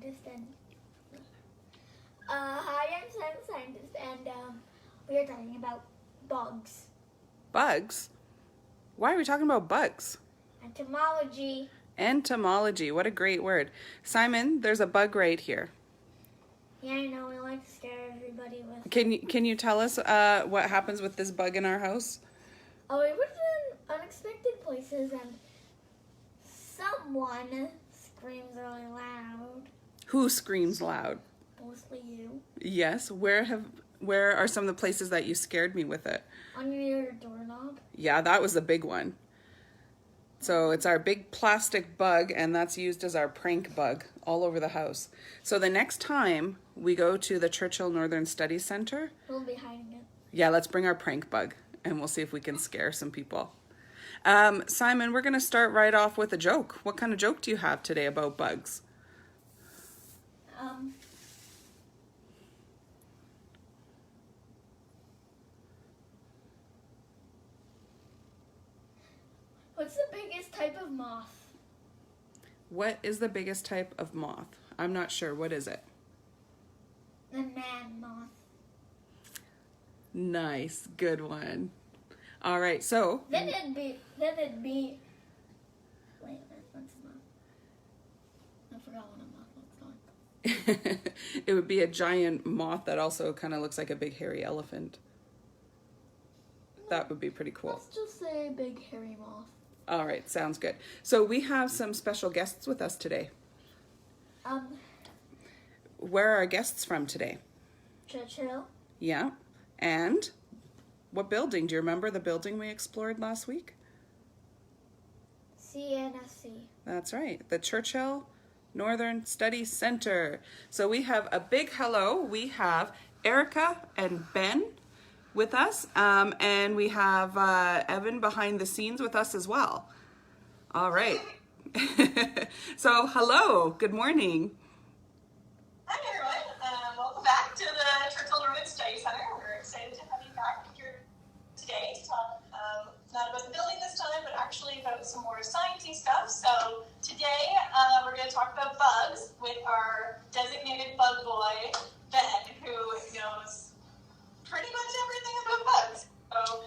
scientist, and hi, I'm Sam, the scientist, and we are talking about bugs. Bugs? Why are we talking about bugs? Entomology. Entomology, what a great word. Simon, there's a bug right here. Yeah, I know, we like to scare everybody with. Can you tell us what happens with this bug in our house? Oh, we put it in unexpected places, and someone screams really loud. Who screams loud? Mostly you. Yes, where are some of the places that you scared me with it? On your doorknob. Yeah, that was the big one. So it's our big plastic bug, and that's used as our prank bug all over the house. So the next time we go to the Churchill Northern Studies Center, we'll be hiding it. Yeah, let's bring our prank bug, and we'll see if we can scare some people. Simon, we're going to start right off with a joke. What kind of joke do you have today about bugs? What's the biggest type of moth? What is the biggest type of moth? I'm not sure. What is it? The man moth. Nice. Good one. All right, so... Then it'd be... Wait a minute, what's a moth? I forgot what a moth looks like. It would be a giant moth that also kind of looks like a big hairy elephant. That would be pretty cool. Let's just say big hairy moth. All right, sounds good. So we have some special guests with us today. Where are our guests from today? Churchill. Yeah. And what building? Do you remember the building we explored last week? CNSC. That's right. The Churchill Northern Studies Center. So we have a big hello. We have Erica and Ben with us, and we have Evan behind the scenes with us as well. All right. So hello, good morning. Hi everyone, welcome back to the Churchill Northern Studies Center. We're excited to have you back here today to talk not about the building this time, but actually about some more sciencey stuff. So today we're going to talk about bugs with our designated bug boy, Ben, who knows pretty much everything about bugs. So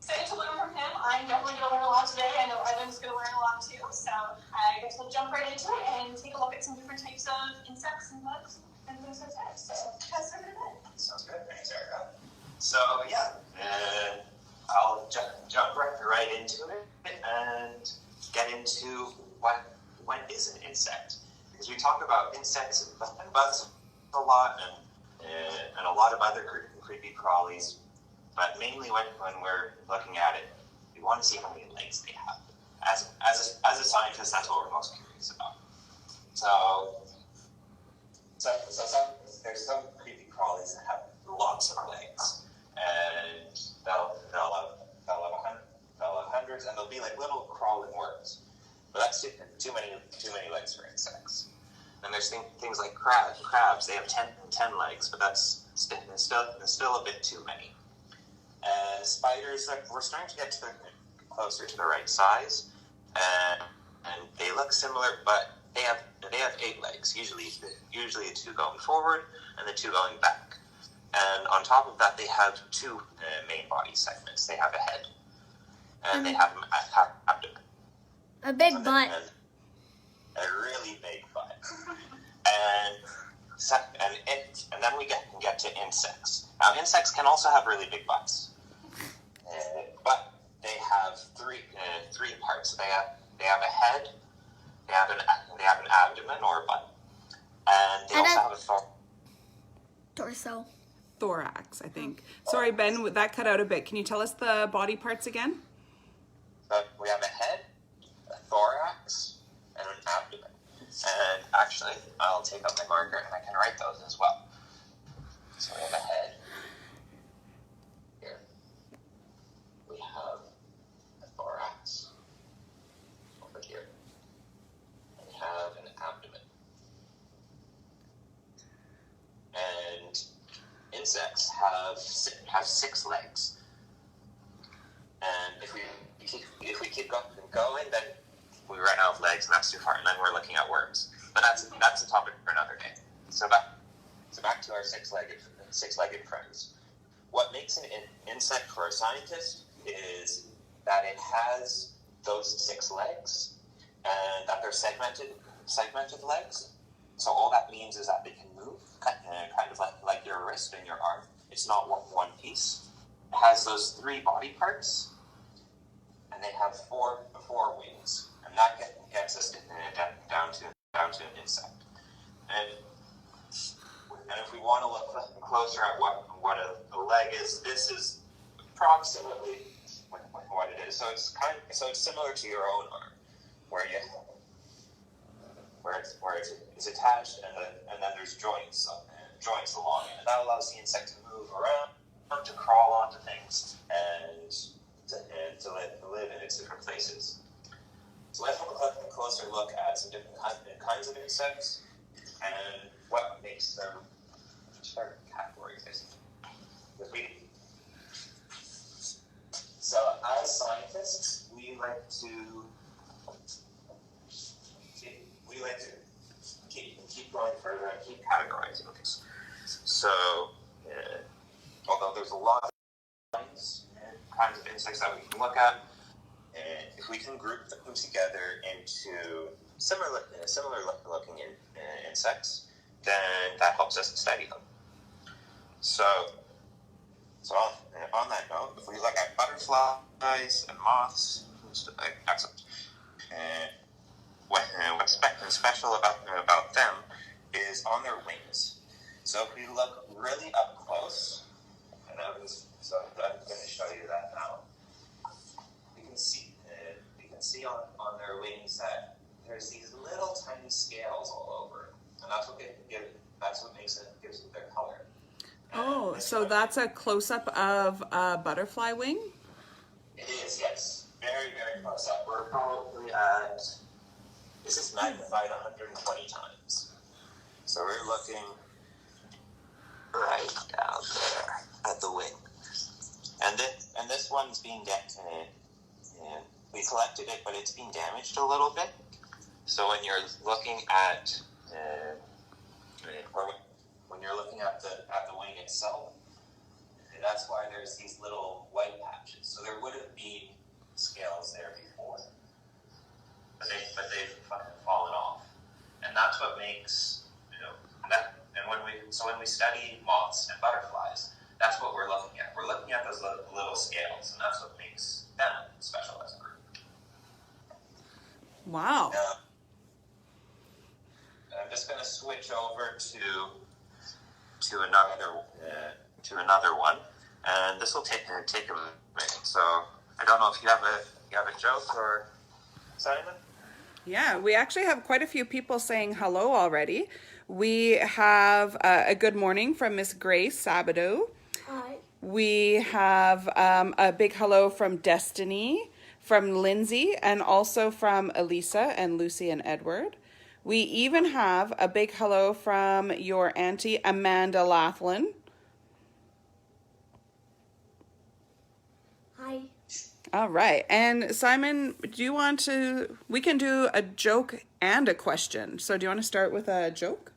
excited to learn from him. I'm definitely going to learn a lot today. I know Evan's going to learn a lot too. So I guess we'll jump right into it and take a look at some different types of insects and bugs and things like that. So pass it over to Ben. Sounds good. Thanks, Erica. So yeah, I'll jump right into it and get into what is an insect, because we talk about insects and bugs a lot, and a lot of other creepy crawlies, but mainly when we're looking at it, we want to see how many legs they have. As a scientist, that's what we're most curious about. So there's some creepy crawlies that have lots of legs, and they'll have hundreds, and they'll be like little crawling worms. But that's too many legs for insects. And there's things like crabs. They have 10 legs, but that's still a bit too many. And spiders, we're starting to get closer to the right size, and they look similar, but they have 8 legs. Usually the 2 going forward and the 2 going back. And on top of that, they have 2 main body segments. They have a head, and they have abdomen. A big butt. A really big butt. and then we get to insects. Now, insects can also have really big butts, but they have three parts. They have a head, they have an abdomen or a butt, and they also have a torso. Thorax, I think. Sorry, Ben, that cut out a bit. Can you tell us the body parts again? We have a head, a thorax, and an abdomen. And actually, I'll take out my marker and I can write those as well. So we have a head. Here. We have a thorax. Over here. And we have an abdomen. And insects have 6 legs. And if we keep going, then we run out of legs, and that's too far, and then we're looking at worms. but that's a topic for another day. So back to our six-legged friends. What makes an insect for a scientist is that it has those 6 legs, and that they're segmented legs. So all that means is that they can move, kind of like your wrist and your arm. It's not one piece. It has those 3 body parts, and they have four wings, and that gets us down to an insect. And if we want to look closer at what a leg is, this is approximately what it is. So it's similar to your own arm, where it's attached, and then there's joints along it, and that allows the insect to move around, to crawl onto things, and to live in its different places. So let's have a closer look at some different kinds of insects and what makes them certain categories, basically. So as scientists, we like to keep going further and keep categorizing things. So although there's a lot of kinds of insects that we can look at, if we can group them together into similar looking insects, then that helps us study them. So on that note, if we look at butterflies and moths, excellent. What's special about them is on their wings. So if we look really up close, and I'm going to show you that now. You can see on their wings that there's these little tiny scales all over, and that's what gives it their color. Oh, so that's a close-up of a butterfly wing? It is, yes. Very, very close up. We're probably at, this is magnified 120 times. So we're looking right down there at the wing. And this one's being we collected it, but it's being damaged a little bit. So when you're looking at when you're looking at the wing itself, that's why there's these little white patches. So there would have been scales there before, but they've fallen off, and that's what makes when we study moths and butterflies, that's what we're looking at. We're looking at those little scales, and that's what makes them special as a group. Wow. I'm just going to switch over to another one, and this will take a minute. So I don't know if you have a joke or Simon. Yeah, we actually have quite a few people saying hello already. We have a good morning from Miss Grace Sabato. Hi. We have a big hello from Destiny, from Lindsay, and also from Elisa and Lucy and Edward. We even have a big hello from your auntie, Amanda Laughlin. Hi. All right. And Simon, we can do a joke and a question. So do you want to start with a joke?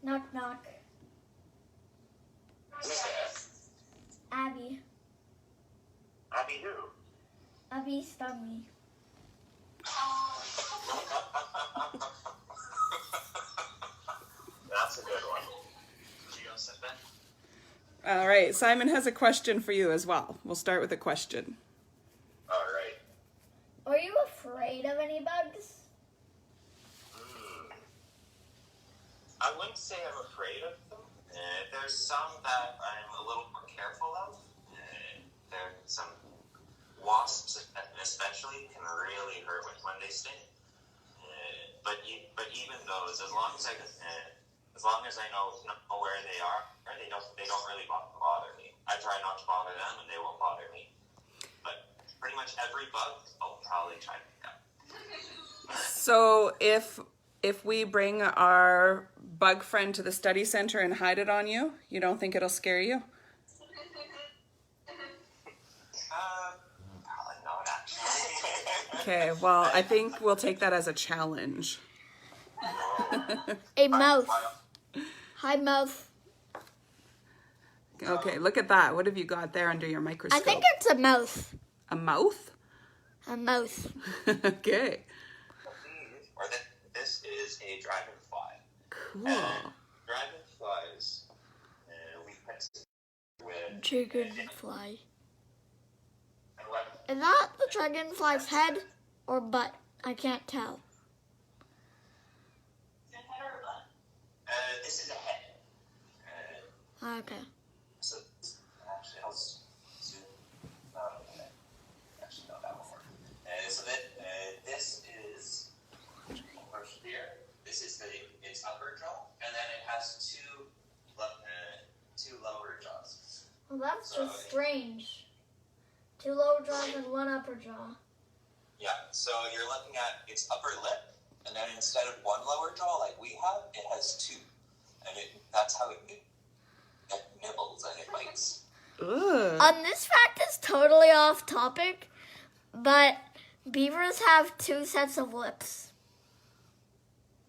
Knock, knock. Abby. Abby who? Abby stung me. That's a good one. You go, sit Ben. All right. Simon has a question for you as well. We'll start with a question. All right. Are you afraid of any bugs? I wouldn't say I'm afraid of them. There's some that I'm a little more careful of. There's some wasps, especially, can really hurt when they sting. But even those, as long as I know where they are, they don't really bother me. I try not to bother them, and they won't bother me. But pretty much every bug, I'll probably try to pick up. So if we bring our bug friend to the study center and hide it on you, you don't think it'll scare you? Okay, well, I think we'll take that as a challenge. A mouth. Hi, mouth. Okay, look at that. What have you got there under your I microscope? think it's a mouth. A mouth? A mouth. Okay. Or this is a dragonfly. Cool. And dragonflies, we put with Dragonfly. and what? Is that the dragonfly's head or butt? I can't tell. Is it head or butt? This is a head. Okay. So actually, I'll zoom. Okay. Actually, no, that won't work. So this is over here. This is its upper jaw, and then it has two lower jaws. Well, that's So- just strange. 2 lower jaws and 1 upper jaw. Yeah. So you're looking at its upper lip, and then instead of 1 lower jaw like we have, it has 2, and that's how it nibbles and it bites. Ugh. This fact is totally off topic, but beavers have 2 sets of lips.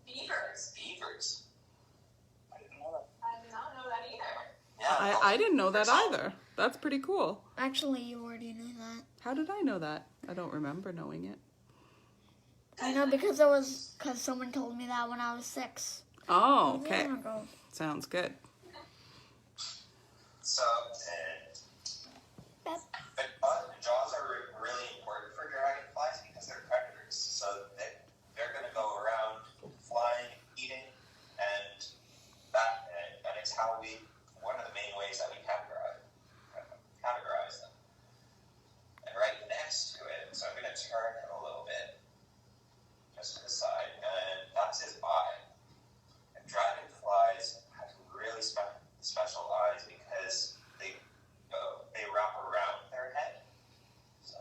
Beavers. Beavers. I didn't know that. I did not know that either. Yeah. I didn't know that either. That's pretty cool. Actually, you already knew that. How did I know that? I don't remember knowing it. I know because someone told me that when I was 6. Oh, A okay. year ago. Sounds good. So, Yep. but jaws are really important for dragonflies because they're predators. So they're going to go around flying, eating, and it's how one of the main ways that we categorize them. And right next to it, so I'm going to turn him a little bit, just to the side, and that's his eye. And dragonflies have really special eyes because they wrap around their head. So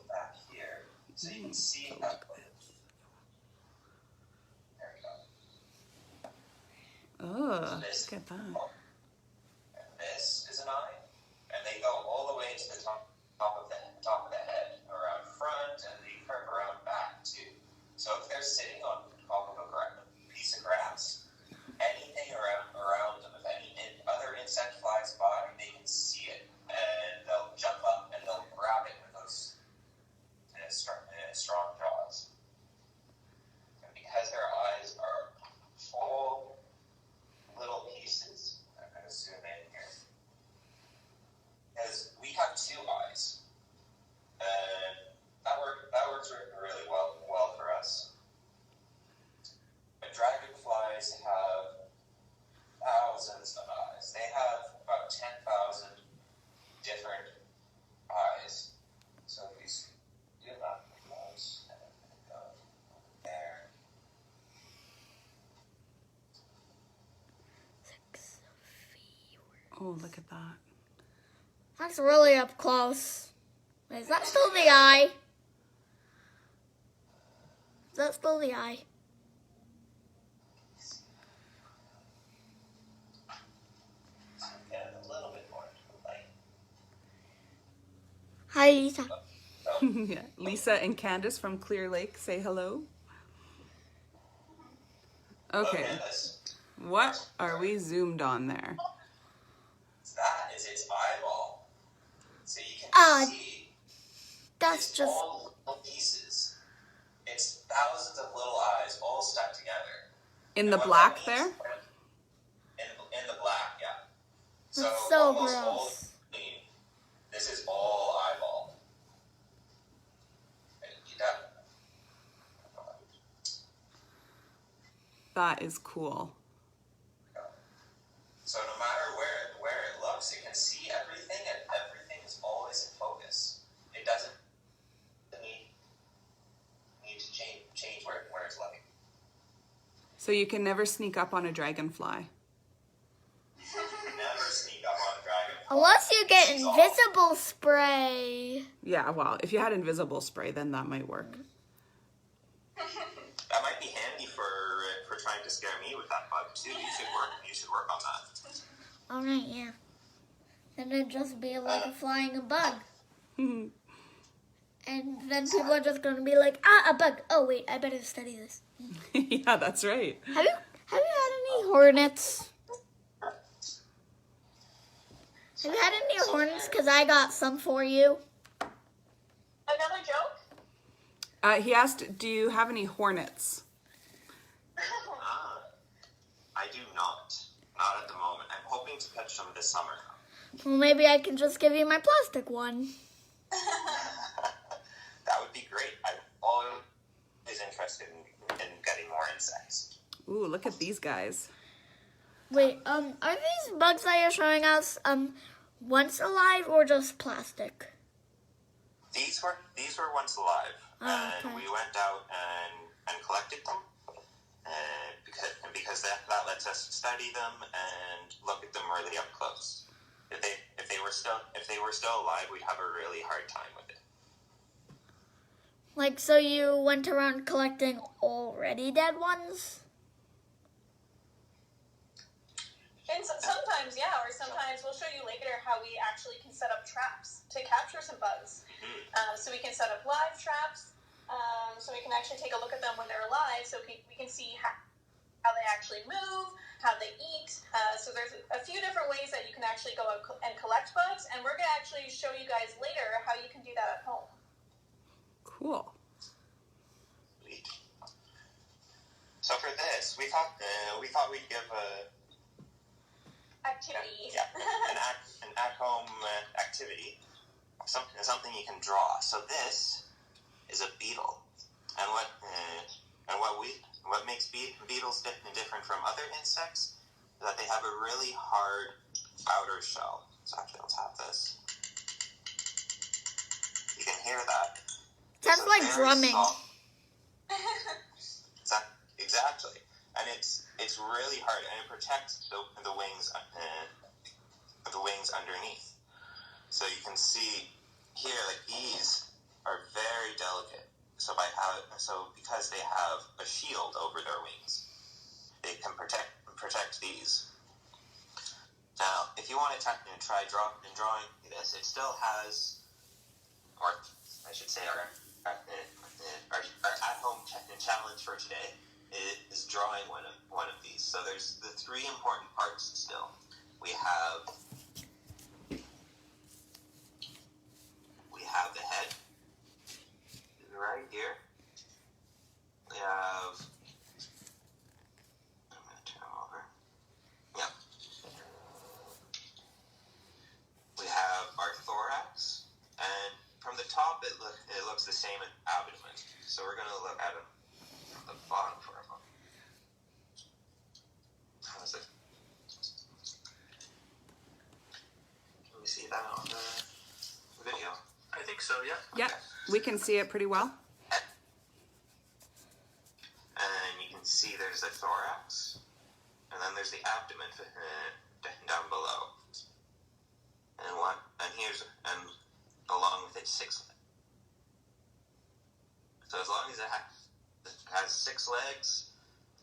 back here, so you can see that. There we go. Oh, This, look at that. and this is an eye, and they go all the way to the top of the head, around front, and they curve around back too. So if they're sitting on top of a piece of grass, anything around them, if any other insect flies by, they can see it, and they'll jump up and they'll grab it with those strong jaws. And because their eyes are all little pieces, I'm going to zoom in here, because we have 2 eyes, and that works really well for us. But dragonflies have thousands of eyes. They have about 10,000 different eyes. So if you do that close, and then go there. Oh, look at that. That's really up close. Is that still the eye? Is that still the eye? Get a little bit more to the light. Hi, Lisa. Yeah. Lisa and Candace from Clear Lake say hello. Okay. What are we zoomed on there? That is its eyeball. So you can see That's it's just... all little pieces. It's thousands of little eyes all stuck together. In the And what black that there? means- In the black, yeah. That's so almost gross. all this is all eyeball. And That is cool. so no matter where it looks, it can see everything, and everything is always in focus. It doesn't need to change where it's looking. So you can never sneak up on a dragonfly. Never sneak up on a dragonfly. Unless you get invisible spray. Yeah, well, if you had invisible spray, then that might work. That might be handy for trying to scare me with that bug too. You should work on that. Alright, yeah. Then it'd just be like a flying bug. And then people are just gonna be like, a bug. Oh wait, I better study this. Yeah, that's right. Have you had any hornets? Have you had any hornets? Because I got some for you. Another joke? He asked, do you have any hornets? I do not. Not at the moment. I'm hoping to catch them this summer. Well, maybe I can just give you my plastic one. That would be great. I'm always interested in getting more insects. Ooh, look at these guys. Wait, are these bugs that you're showing us, once alive or just plastic? These were once alive, Oh, and okay. we went out and collected them, because that lets us study them and look at them really up close. If they were still alive, we'd have a really hard time with it. Like, so you went around collecting already dead ones? And sometimes, yeah, or sometimes we'll show you later how we actually can set up traps to capture some bugs. So we can set up live traps, so we can actually take a look at them when they're alive, so we can see how they actually move, how they eat. So there's a few different ways that you can actually go and collect bugs, and we're going to actually show you guys later how you can do that at home. Cool. Sweet. So for this, we thought we'd give Activity. an at-home activity, something you can draw. So this is a beetle, and what makes beetles different from other insects is that they have a really hard outer shell. So actually, let's have this. You can hear that. Sounds like very drumming. soft. Exactly, and it's really hard, and it protects the wings underneath. So you can see here, like, these are very delicate. So because they have a shield over their wings, they can protect these. Now, if you want to try drawing this, it still has, or I should say, our at-home challenge for today is drawing one of these. So there's the three important parts still. We have the head right here. We have, I'm going to turn them over. Yep. We have our thorax, and from the top it looks the same as abdomen. So we're going to look at them from the bottom for a moment. How is it? Can we see that on the video? I think so, yeah. Yep, we can see it pretty well. And you can see there's the thorax, and then there's the abdomen down below. And along with it, 6 legs. So as long as it has 6 legs,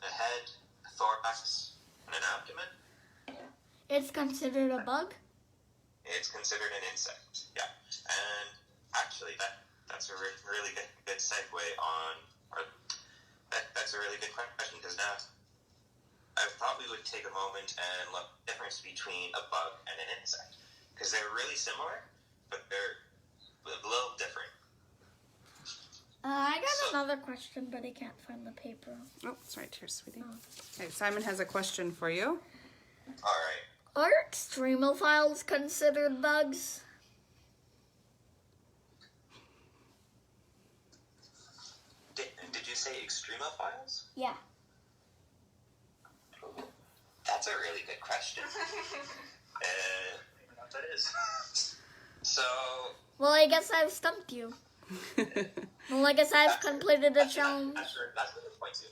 a head, a thorax, and an abdomen, It's considered a bug? it's considered an insect. Yeah. And actually, that's a really good segue on, or that's a really good question, because now I thought we would take a moment and look at the difference between a bug and an insect, because they're really similar, but they're a little different. I got another question, but I can't find the paper. Oh, it's right here, sweetie. Okay, Simon has a question for you. All right. Are extremophiles considered bugs? Did you say extremophiles? Yeah. That's a really good question. I don't know what that is. So, Well, I guess I've stumped you. Well, I guess I've completed the challenge. That's a good point too.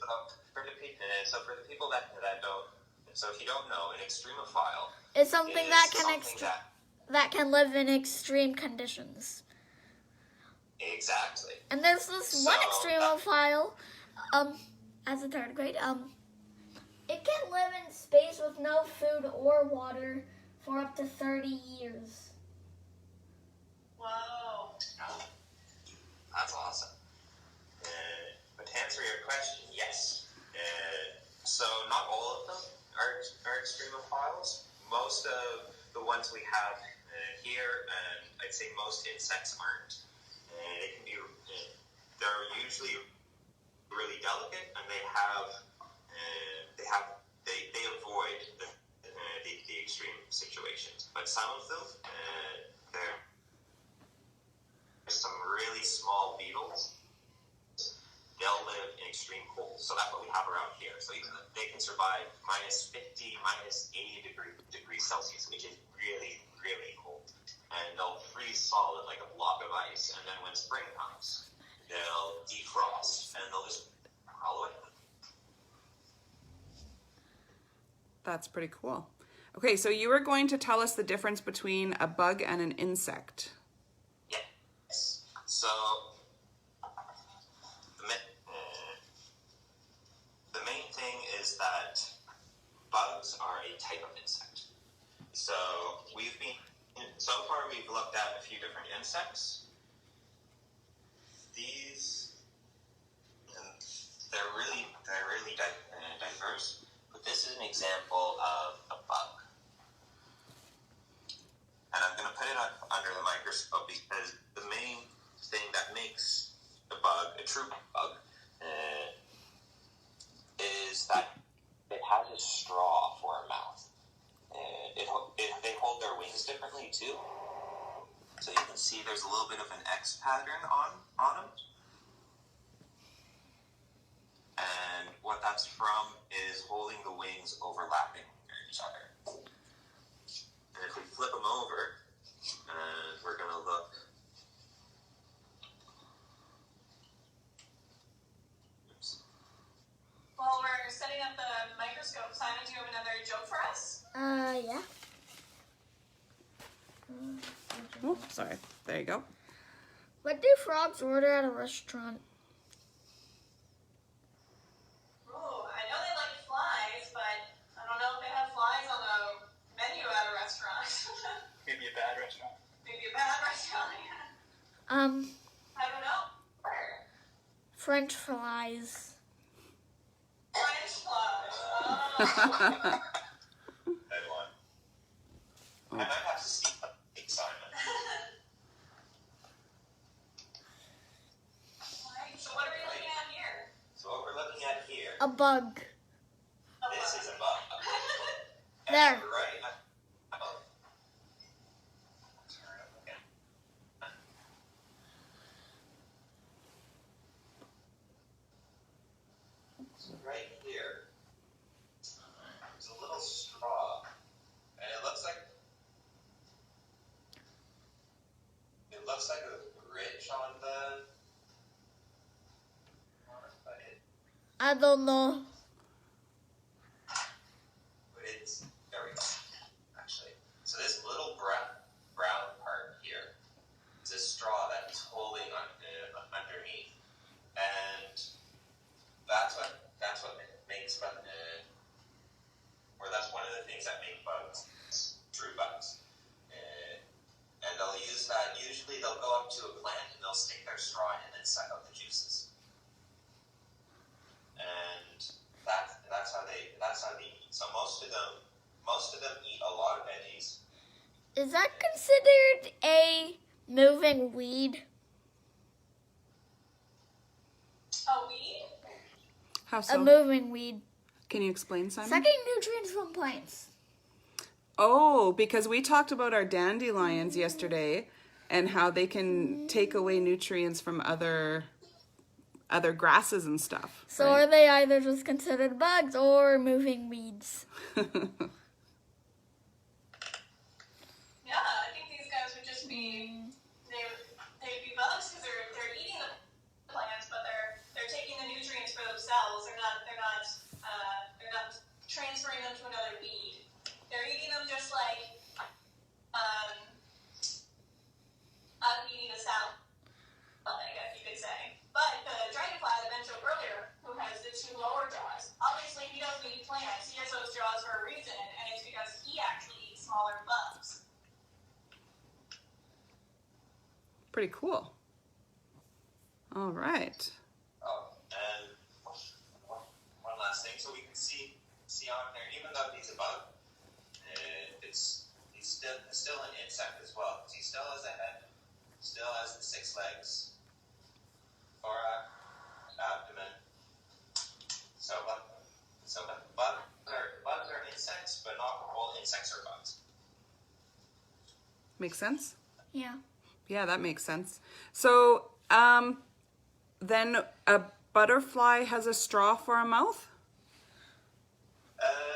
So for the people that don't, so if you don't know, an extremophile It's something is that can something that can live in extreme conditions. Exactly. And there's this one extremophile, as a third grade, it can live in space with no food or water for up to 30 years. Whoa. That's awesome. But to answer your question, yes. So not all of them are extremophiles. Most of the ones we have here, and I'd say most insects aren't. They can be, they're usually really delicate, and they avoid the extreme situations. But some of them, there's some really small beetles. They'll live in extreme cold. So that's what we have around here. So even they can survive minus 50, minus 80 degrees Celsius, which is really, really cold. And they'll freeze solid like a block of ice. And then when spring comes, they'll defrost and they'll just crawl away. That's pretty cool. Okay, so you were going to tell us the difference between a bug and an insect. Yes. So the main thing is that bugs are a type of insect. So so far we've looked at a few different insects. These, they're really diverse. But this is an example of a bug. And I'm going to put it under the microscope because the main thing that makes a bug a true bug is that it has a straw for a mouth. They hold their wings differently too. So you can see there's a little bit of an X pattern on them. And what that's from is holding the wings overlapping each other. And if we flip them over, we're going to look. Oops. While we're setting up the microscope, Simon, do you have another joke for us? Yeah. Oh, sorry. There you go. What do frogs order at a restaurant? Oh, I know they like flies, but I don't know if they have flies on the menu at a restaurant. Maybe a bad restaurant. Maybe a bad restaurant, yeah. I don't know. French fries. French flies. Oh. Good one. I might have to see Simon. Right, so what are we looking at here? So what we're looking at here, A bug. this is a bug. And There. we're right. So right here, there's a little straw, and it looks like a ridge on the. But I don't know. it's there we go. Actually, so this little brown part here is a straw that is holding on underneath, and that's what makes bugs, or that's one of the things that make bugs true bugs. And they'll use that. Usually, they'll go up to a plant and they'll stick their straw in and suck out the juices. And that's how they eat. So most of them eat a lot of veggies. Is that considered a moving weed? A weed? How A so? moving weed. Can you explain, Simon? Sucking nutrients from plants. Oh, because we talked about our dandelions yesterday and how they can take away nutrients from other grasses and stuff. So right? are they either just considered bugs or moving weeds? Yeah, I think these guys would just be they'd be bugs because they're eating the plants, but they're taking the nutrients for themselves. They're not transferring them to another weed. They're eating them just like us eating a salad, I guess you could say. But the dragonfly that Ben showed earlier, who has the two lower jaws, obviously he doesn't eat plants. He has those jaws for a reason, and it's because he actually eats smaller bugs. Pretty cool. All right. Oh, and one last thing, so we can see on there, even though he's a bug, he's still an insect as well. He still has a head, still has the 6 legs, thorax, abdomen. So bugs are insects, but not all insects are bugs. Makes sense? Yeah. Yeah, that makes sense. So, then a butterfly has a straw for a mouth?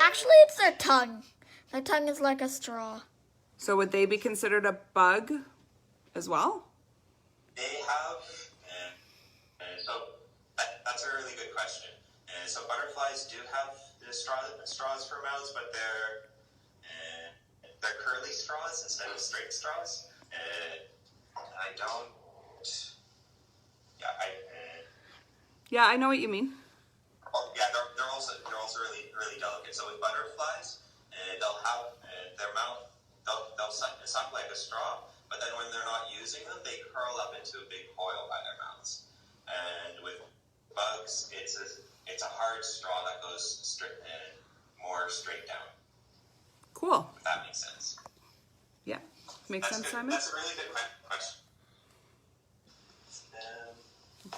Actually, it's their tongue. Their tongue is like a straw. So would they be considered a bug as well? They have, so that's a really good question. So butterflies do have the straws for mouths, but they're curly straws instead of straight straws. I don't. Yeah, I know what you mean. Yeah, they're also really delicate. So with butterflies, they'll have their mouth. They'll suck like a straw, but then when they're not using them, they curl up into a big coil by their mouths. And with bugs, it's a hard straw that goes more straight down. Cool. If that makes sense. Yeah. Makes sense, Good. Simon? That's a really good question.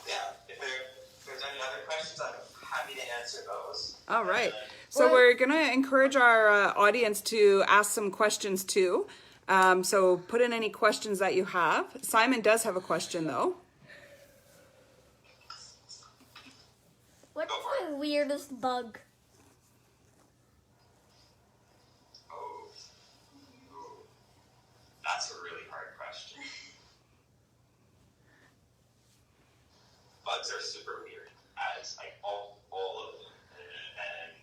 Yeah, if there's any other questions, I'm happy to answer those. All right. So we're going to encourage our audience to ask some questions too. So put in any questions that you have. Simon does have a question though. What's the weirdest bug? Oh, that's a really hard question. Bugs are super weird, as like all of them, and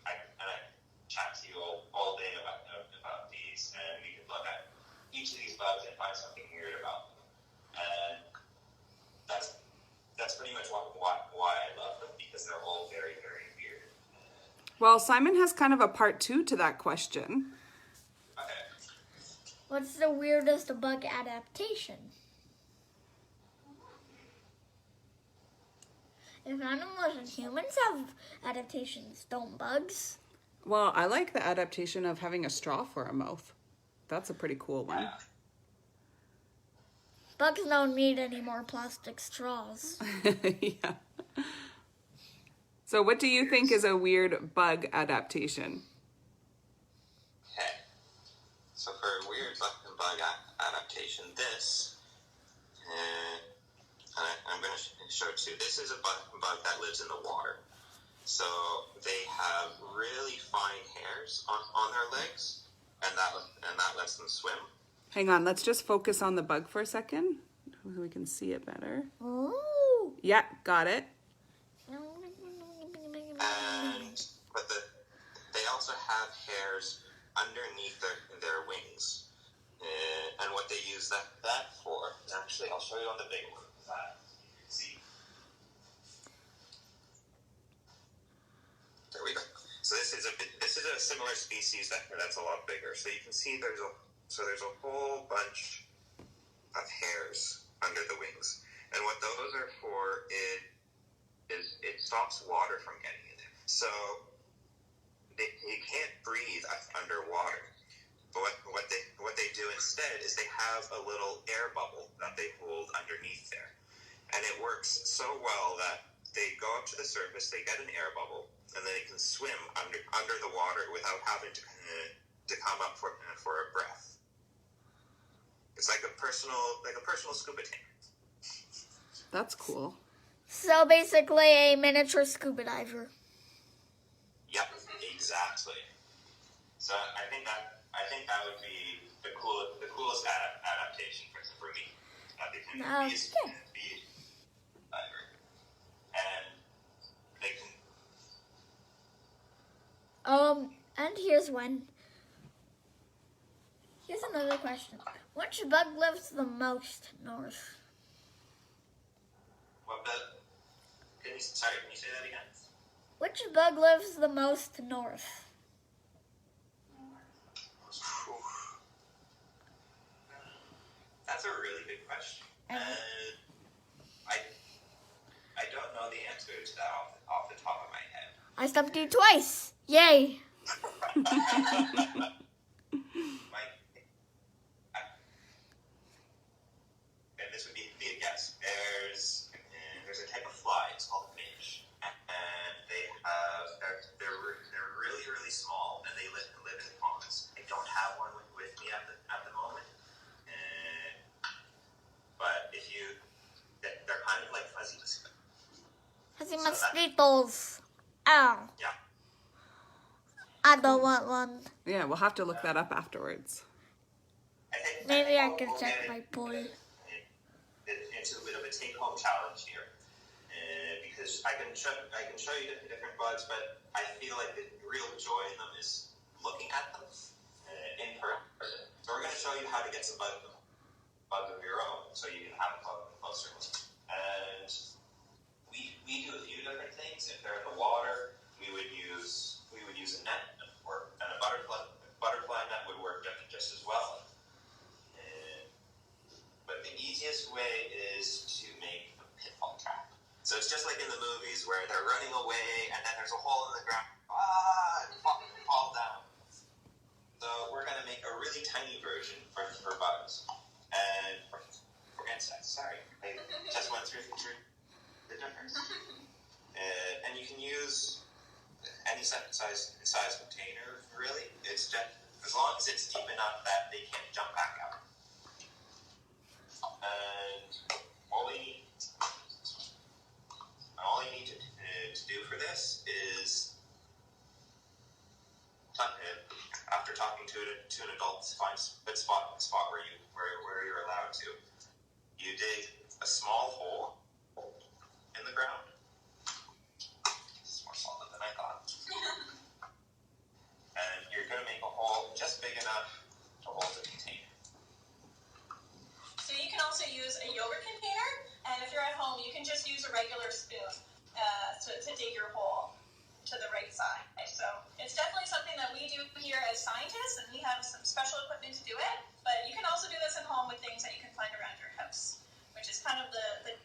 I chat to you all day about these, and we can look at each of these bugs and find something weird about them, and that's pretty much why I love them, because they're all very, very weird. Well, Simon has kind of a part 2 to that question. Okay. What's the weirdest bug adaptation? If animals and humans have adaptations, don't bugs? Well, I like the adaptation of having a straw for a mouth. That's a pretty cool one. Yeah. Bugs don't need any more plastic straws. Yeah. So what do you think is a weird bug adaptation? Okay. So for a weird bug adaptation, this, and I'm going to show it to you. This is a bug that lives in the water. So they have really fine hairs on their legs, and that lets them swim. Hang on, let's just focus on the bug for a second so we can see it better. Ooh. Yeah, got it. But they also have hairs underneath their wings, and what they use that for. Actually, I'll show you on the big one. You can see. There we go. So this is a similar species that's a lot bigger. So you can see there's a whole bunch of hairs under the wings, and what those are for is it stops water from getting in there. So you can't breathe underwater. But what they do instead is they have a little air bubble that they hold underneath there, and it works so well that they go up to the surface, they get an air bubble, and then they can swim under the water without having to come up for a breath. It's like a personal scuba tank. That's cool. So basically a miniature scuba diver. Yep, exactly. So I think that would be the coolest adaptation for me. That they can be a diver, and they can. And here's one. Here's another question. Which bug lives the most north? What bug? Can you say that again? Which bug lives the most north? That's a really good question. I don't know the answer to that off the top of my head. I stumped you twice. Yay. And this would be a guess. There's a type of fly. It's called a finch, and they're really really small, and they live in ponds. I don't have one with me at the moment, but they're kind of like fuzzy mosquitoes. Fuzzy mosquitoes. Ow. Yeah. I don't want one. Yeah, we'll have to look that up afterwards. Maybe I can check my pool. Into a bit of a take-home challenge here, because I can show you different bugs, but I feel like the real joy in them is looking at them in person. So we're going to show you how to get some bugs of your own, so you can have a bug closer. And we do a few different things. If they're in the water, we would use a net, and a butterfly net would work just as well. But the easiest way is to make a pitfall trap. So it's just like in the movies where they're running away and then there's a hole in the ground. And fall down. So we're going to make a really tiny version for bugs. And for insects, sorry. I just went through the difference. And you can use any size container, really. It's just, as long as it's deep enough that they can't jump back out. And all you need to do for this is, after talking to an adult, find a spot where you're allowed to. You dig a small hole in the ground. This is more solid than I thought. And you're going to make a hole just big enough to hold the container. So you can also use a yogurt container, and if you're at home, you can just use a regular spoon to dig your hole to the right side. So it's definitely something that we do here as scientists, and we have some special equipment to do it, but you can also do this at home with things that you can find around your house, which is kind of the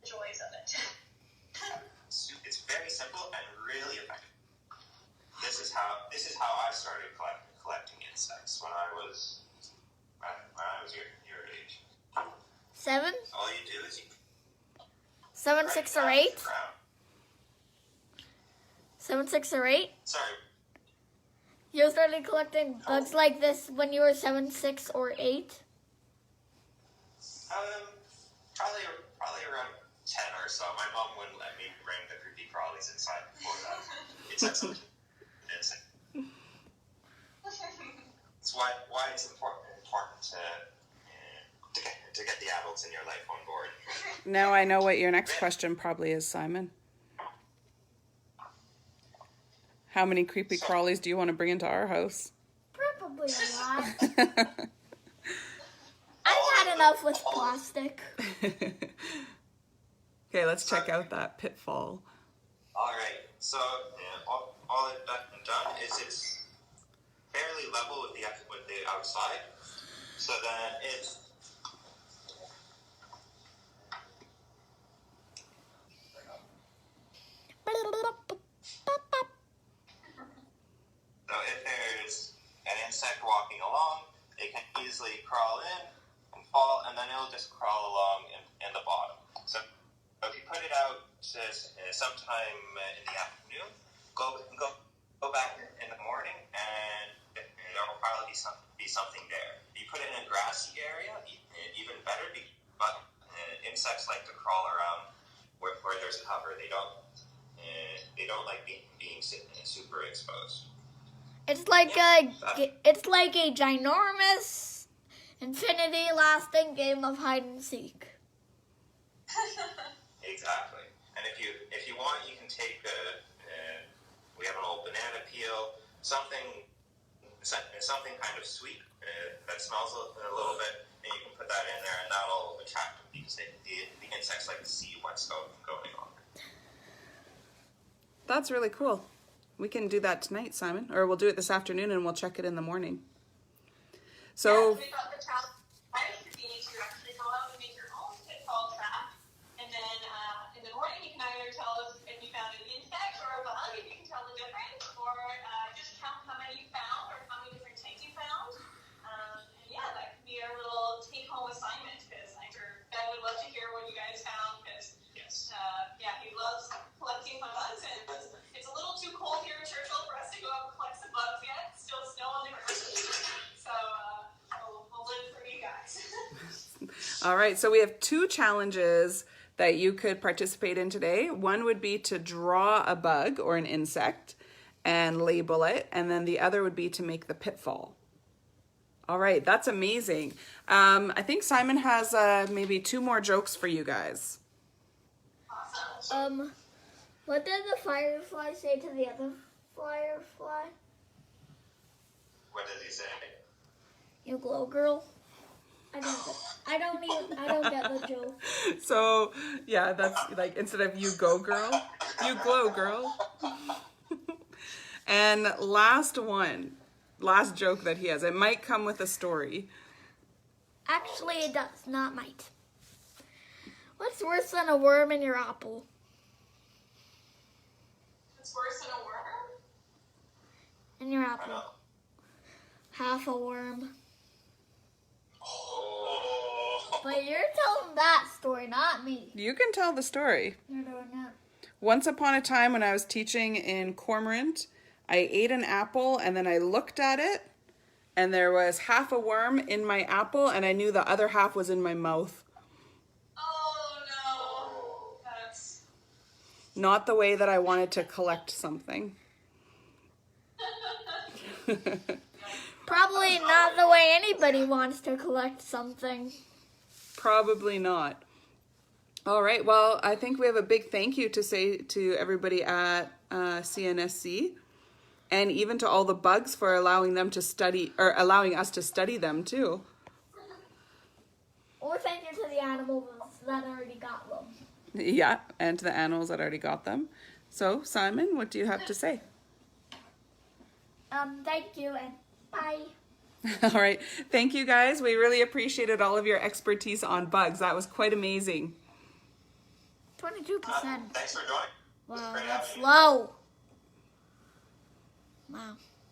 joys of it. It's very simple and really effective. This is how I started collecting insects when I was your age. 7? All you do is 7, 6, or 8? 7, 6, or 8? Sorry. You started collecting bugs like this when you were 7, 6, or 8? Probably around 10 or so. My mom wouldn't let me bring the creepy crawlies inside before that. It's like something insane. It's why it's important to get the adults in your life on board. Now I know what your next question probably is, Simon. How many creepy crawlies do you want to bring into our house? Probably a lot. I've had enough with plastic. Okay, let's check out that pitfall. All right. So all it's done is it's fairly level with the outside. So then it's so if there's an insect walking along, it can easily crawl in and fall, and then it'll just crawl along in the bottom. So if you put it out sometime in the afternoon, go back in the morning, and there will probably be something there. If you put it in a grassy area, even better, but insects like to crawl around where there's cover. They don't like being super exposed. It's like a ginormous, infinity-lasting game of hide and seek. Exactly. And if you want, you can take we have an old banana peel, something kind of sweet that smells a little bit, and you can put that in there, and that'll attract them because the insects like to see what's going on. That's really cool. We can do that tonight, Simon, or we'll do it this afternoon and we'll check it in the morning. So we thought the challenge would be to actually go out and make your own pitfall trap, and then All right, so we have 2 challenges that you could participate in today. One would be to draw a bug or an insect and label it, and then the other would be to make the pitfall. All right, that's amazing. I think Simon has maybe 2 more jokes for you guys. What did the firefly say to the other firefly? What did he say? You glow, girl. I don't get the joke. So, yeah, that's like instead of you go girl, you glow girl. And last joke that he has. It might come with a story. Actually, it does, not might. What's worse than a worm in your apple? It's worse than a worm. In your apple. Half a worm. But you're telling that story, not me. You can tell the story. You're doing that. Once upon a time when I was teaching in Cormorant, I ate an apple and then I looked at it and there was half a worm in my apple and I knew the other half was in my mouth. Oh no. That's Not the way that I wanted to collect something. Probably not the way anybody wants to collect something. Probably not. All right, well, I think we have a big thank you to say to everybody at CNSC and even to all the bugs for allowing them to study, or allowing us to study them too. Or thank you to the animals that already got them. Yeah, and to the animals that already got them. So, Simon, what do you have to say? Thank you and bye. All right, thank you guys. We really appreciated all of your expertise on bugs. That was quite amazing. 22%. Thanks for joining. Wow, Great that's having you. low. Wow.